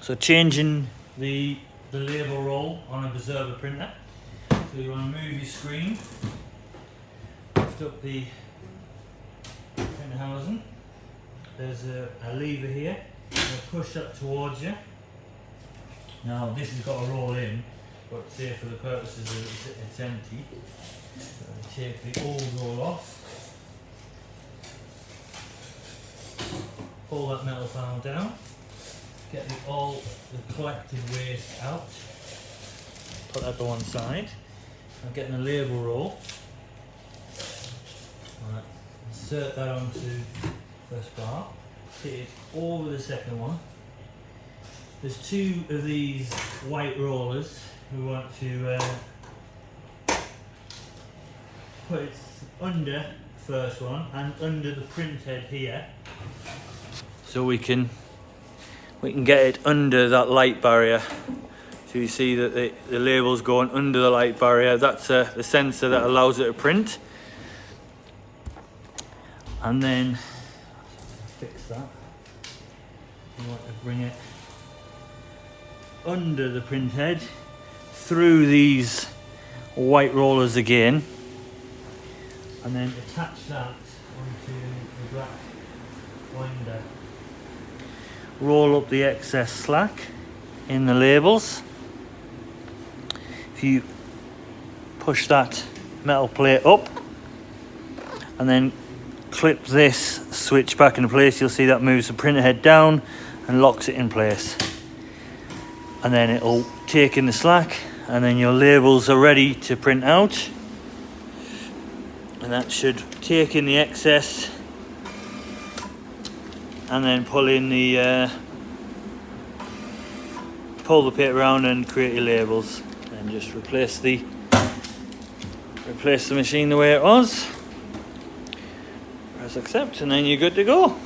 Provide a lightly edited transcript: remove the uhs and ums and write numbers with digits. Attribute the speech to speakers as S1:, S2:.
S1: So changing the label roll on a Bizerba printer. So you want to move your screen, lift up the printer housing. There's a lever here. Push that towards you. Now this has got to roll in, but say for the purposes of it's empty. So take the old roll off. Pull that metal panel down. Get the collected waste out. Put that to one side. I'm getting a label roll. Right. Insert that onto the first bar. Take it over the second one. There's two of these white rollers we want to put it under the first one and under the print head here, so we can get it under that light barrier. So you see that the label's going under the light barrier. That's the sensor that allows it to print. And then fix that. You want to bring it under the print head, through these white rollers again, and then attach that onto the black winder. Roll up the excess slack in the labels. If you push that metal plate up and then clip this switch back into place, you'll see that moves the printer head down and locks it in place. And then it'll take in the slack, and then your labels are ready to print out. And that should take in the excess and then pull in the pull the paper around and create your labels, and just replace the machine the way it was. Press accept, and then you're good to go.